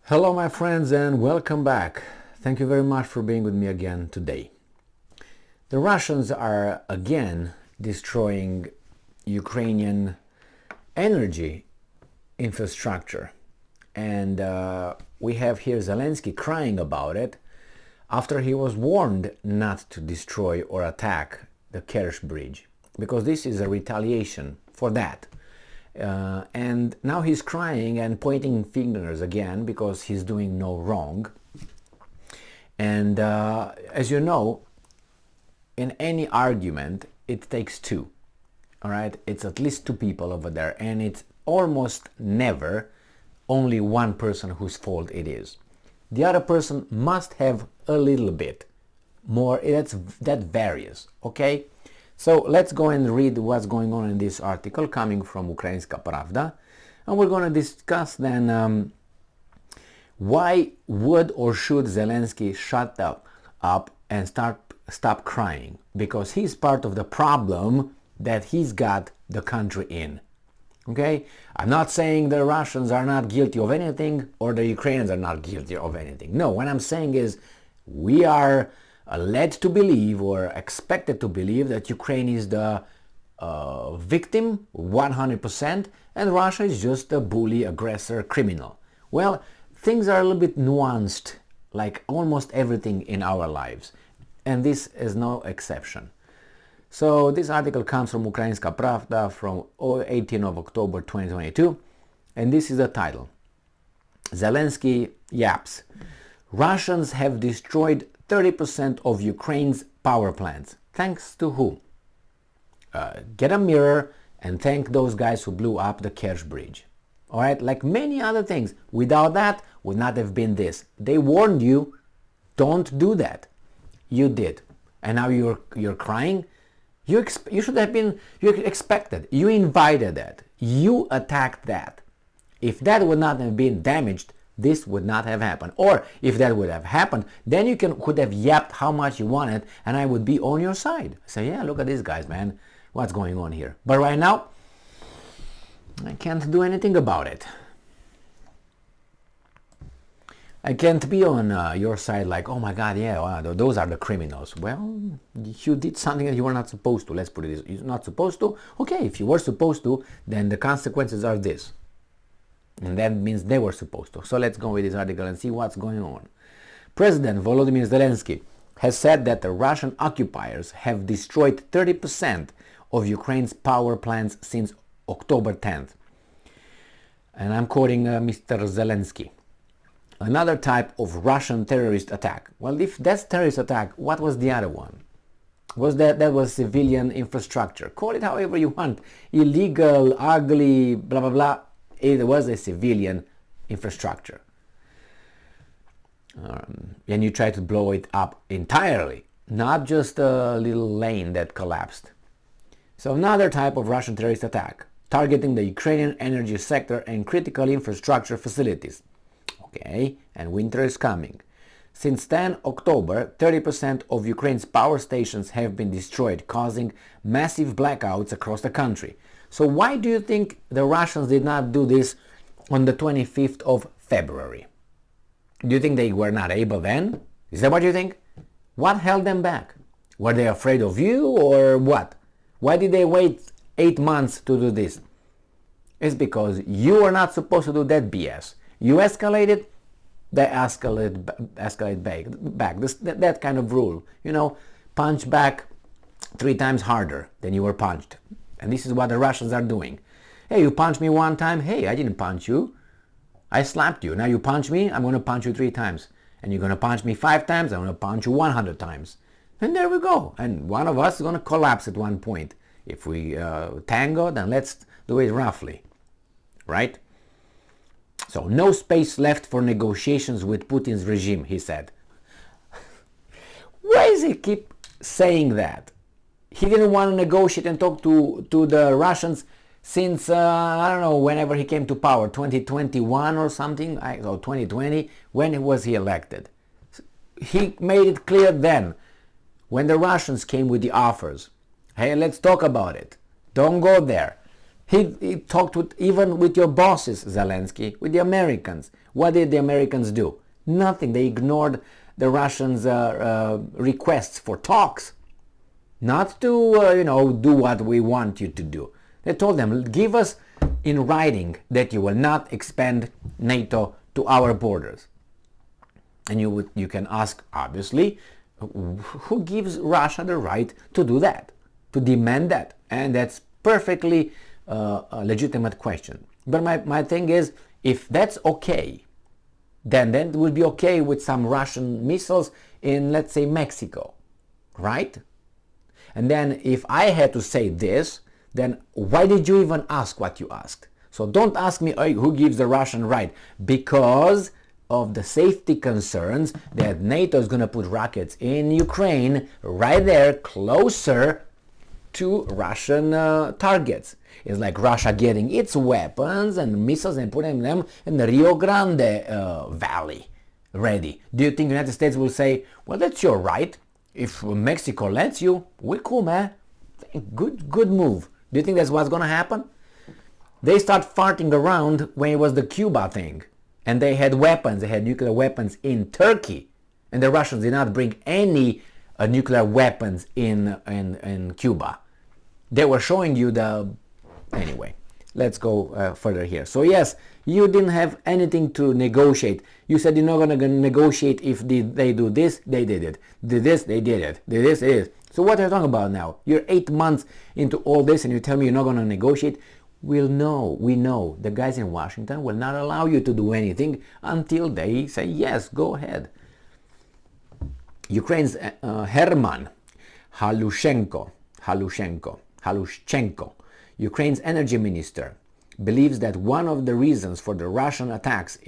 Hello my friends and welcome back. Thank you very much for being with me again today. The Russians are again destroying Ukrainian energy infrastructure, and we have here Zelensky crying about it after he was warned not to destroy or attack the Kerch bridge, because this is a retaliation for that. And now he's crying and pointing fingers again because he's doing no wrong. And as you know, in any argument, it takes two. All right, it's at least two people over there, and it's almost never only one person whose fault it is. The other person must have a little bit more. That varies. Okay. So let's go and read what's going on in this article coming from Ukrainska Pravda, and we're going to discuss then why would or should Zelensky shut up and stop crying, because he's part of the problem that he's got the country in. Okay, I'm not saying the Russians are not guilty of anything or the Ukrainians are not guilty of anything. No, what I'm saying is we are led to believe or expected to believe that Ukraine is the victim 100% and Russia is just a bully, aggressor, criminal. Well, things are a little bit nuanced, like almost everything in our lives, and this is no exception. So this article comes from Ukrainska Pravda from 18 of October 2022, and this is the title. Zelensky yaps. Russians have destroyed 30% of Ukraine's power plants. Thanks to who? Get a mirror and thank those guys who blew up the Kerch bridge. All right, like many other things. Without that, would not have been this. They warned you, don't do that. You did, and now you're crying. You should have been. You expected. You invited that. You attacked that. If that would not have been damaged, this would not have happened. Or if that would have happened, then you could have yapped how much you wanted and I would be on your side. Say, yeah, look at these guys, man. What's going on here? But right now, I can't do anything about it. I can't be on your side like, oh my God, yeah, wow, those are the criminals. Well, you did something that you were not supposed to. Let's put it this way. You're not supposed to? Okay, if you were supposed to, then the consequences are this. And that means they were supposed to. So let's go with this article and see what's going on. President Volodymyr Zelensky has said that the Russian occupiers have destroyed 30% of Ukraine's power plants since October 10th. And I'm quoting Mr. Zelensky. Another type of Russian terrorist attack. Well, if that's terrorist attack, what was the other one? That was civilian infrastructure. Call it however you want. Illegal, ugly, blah, blah, blah. It was a civilian infrastructure. And you try to blow it up entirely, not just a little lane that collapsed. So another type of Russian terrorist attack, targeting the Ukrainian energy sector and critical infrastructure facilities. Okay, and winter is coming. Since 10 October, 30% of Ukraine's power stations have been destroyed, causing massive blackouts across the country. So why do you think the Russians did not do this on the 25th of February? Do you think they were not able then? Is that what you think? What held them back? Were they afraid of you or what? Why did they wait 8 months to do this? It's because you were not supposed to do that BS. You escalated, they escalate back. That kind of rule. You know, punch back 3 times harder than you were punched. And this is what the Russians are doing. Hey, you punched me 1 time. Hey, I didn't punch you. I slapped you. Now you punch me, I'm going to punch you 3 times. And you're going to punch me 5 times, I'm going to punch you 100 times. And there we go. And one of us is going to collapse at one point. If we tango, then let's do it roughly. Right? So no space left for negotiations with Putin's regime, he said. Why does he keep saying that? He didn't want to negotiate and talk to the Russians since, I don't know, whenever he came to power, 2021 or something, or 2020, when was he elected? He made it clear then, when the Russians came with the offers, hey, let's talk about it. Don't go there. He talked even with your bosses, Zelensky, with the Americans. What did the Americans do? Nothing. They ignored the Russians' requests for talks. Not to, do what we want you to do. They told them, give us in writing that you will not expand NATO to our borders. And you can ask, obviously, who gives Russia the right to do that, to demand that? And that's perfectly a legitimate question. But my thing is, if that's okay, then it will be okay with some Russian missiles in, let's say, Mexico, right? And then if I had to say this, then why did you even ask what you asked? So don't ask me who gives the Russian right, because of the safety concerns that NATO is going to put rockets in Ukraine right there closer to Russian targets. It's like Russia getting its weapons and missiles and putting them in the Rio Grande Valley ready. Do you think the United States will say, well, that's your right. If Mexico lets you, we're cool, man. Good move. Do you think that's what's going to happen? They start farting around when it was the Cuba thing. And they had weapons. They had nuclear weapons in Turkey. And the Russians did not bring any nuclear weapons in Cuba. They were showing you the... Anyway, let's go further here. So yes, you didn't have anything to negotiate. You said you're not going to negotiate if they do this, they did it. Did this, they did it. Did this, it is. So what are you talking about now? You're 8 months into all this and you tell me you're not going to negotiate? We know. The guys in Washington will not allow you to do anything until they say, yes, go ahead. Ukraine's Herman Halushchenko, Ukraine's energy minister, believes that one of the reasons for the Russian attacks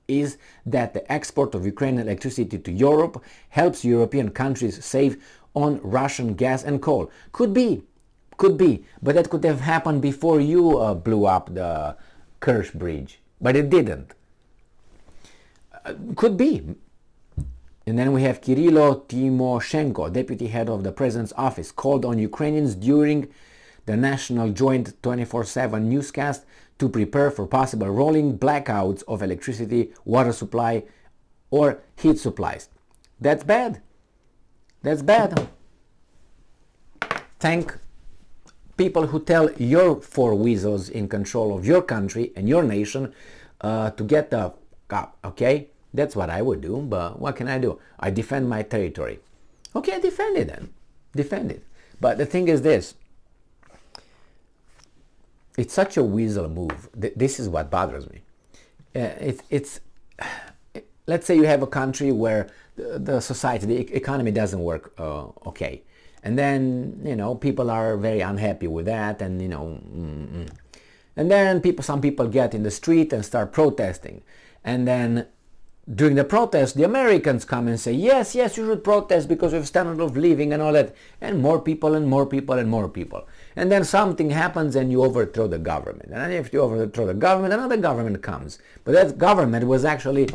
is that the export of Ukrainian electricity to Europe helps European countries save on Russian gas and coal. Could be, but that could have happened before you blew up the Kerch bridge, but it didn't. Could be. And then we have Kirilo Timoshenko, deputy head of the president's office, called on Ukrainians during the national joint 24/7 newscast to prepare for possible rolling blackouts of electricity, water supply, or heat supplies. That's bad. Thank people who tell your four weasels in control of your country and your nation to get the up, okay? That's what I would do, but what can I do? I defend my territory. Okay, defend it then. Defend it. But the thing is this. It's such a weasel move. This is what bothers me. Let's say you have a country where the society, the economy doesn't work okay. And then, people are very unhappy with that and, and then some people get in the street and start protesting. And then during the protest, the Americans come and say, yes, you should protest because of standard of living and all that. And more people and more people and more people. And then something happens and you overthrow the government. And if you overthrow the government, another government comes. But that government was actually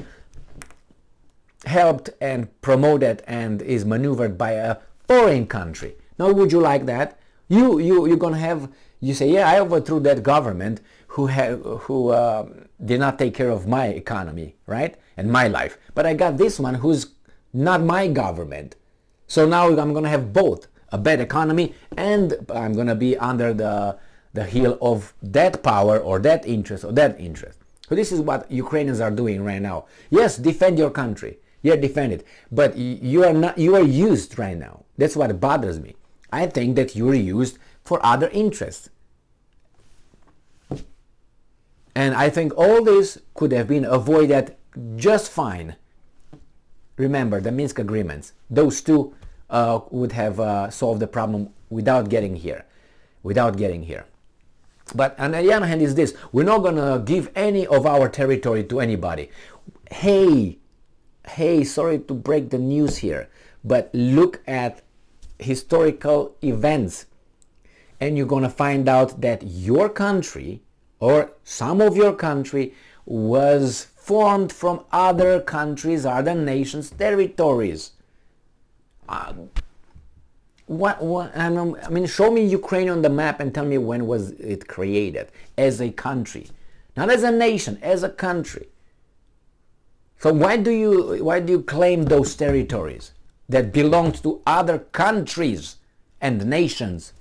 helped and promoted and is maneuvered by a foreign country. Now, would you like that? You're gonna have, you say, yeah, I overthrew that government who did not take care of my economy, right? And my life. But I got this one who's not my government. So now I'm gonna have both. A bad economy, and I'm going to be under the heel of that power or that interest or that interest. So this is what Ukrainians are doing right now. Yes, defend your country. Yeah, defend it. But you are used right now. That's what bothers me. I think that you're used for other interests. And I think all this could have been avoided just fine. Remember the Minsk agreements. Those two would have solved the problem without getting here. But on the other hand is this, we're not going to give any of our territory to anybody. Hey, sorry to break the news here, but look at historical events and you're going to find out that your country or some of your country was formed from other countries, other nations' territories. I mean, show me Ukraine on the map and tell me when was it created as a country, not as a nation, as a country. So why do you claim those territories that belonged to other countries and nations?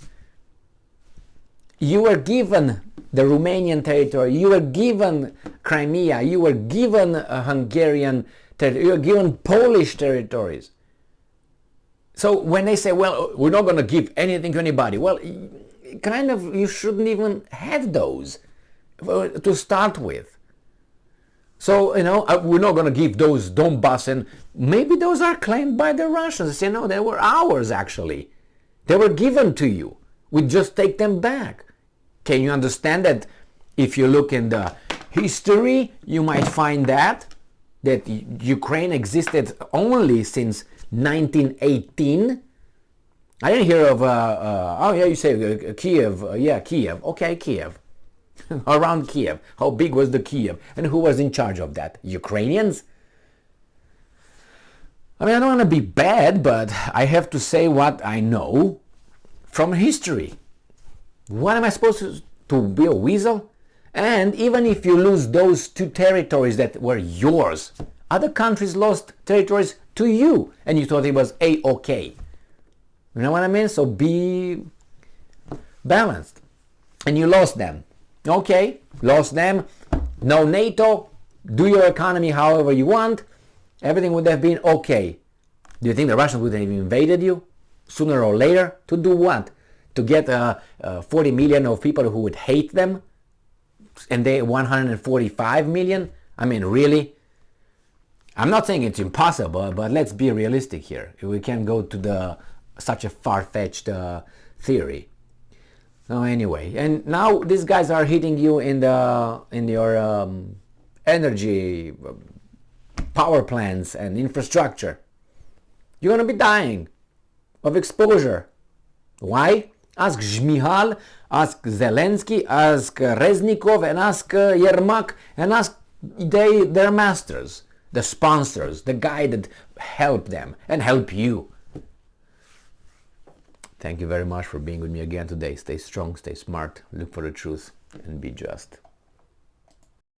You were given the Romanian territory, you were given Crimea, you were given Hungarian territory, you were given Polish territories. So when they say, well, we're not going to give anything to anybody, well, kind of, you shouldn't even have those to start with. So, we're not going to give those Donbass, and maybe those are claimed by the Russians. They say, no, they were ours, actually. They were given to you. We just take them back. Can you understand that if you look in the history, you might find that Ukraine existed only since 1918. I didn't hear of, you say Kiev. Kiev. Okay, Kiev. Around Kiev. How big was the Kiev? And who was in charge of that? Ukrainians? I mean, I don't want to be bad, but I have to say what I know from history. What am I supposed to be a weasel? And even if you lose those two territories that were yours, other countries lost territories to you, and you thought it was A-okay. You know what I mean? So be balanced. And you lost them. Okay, lost them. No NATO. Do your economy however you want. Everything would have been okay. Do you think the Russians would have invaded you sooner or later? To do what? To get 40 million of people who would hate them? And they 145 million? I mean, really? I'm not saying it's impossible, but let's be realistic here. We can't go to such a far-fetched theory. So anyway, and now these guys are hitting you in your energy, power plants and infrastructure. You're gonna be dying of exposure. Why? Ask Zmihal, ask Zelensky, ask Reznikov, and ask Yermak, and ask their masters, the sponsors, the guy that help them and help you. Thank you very much for being with me again today. Stay strong, stay smart, look for the truth, and be just.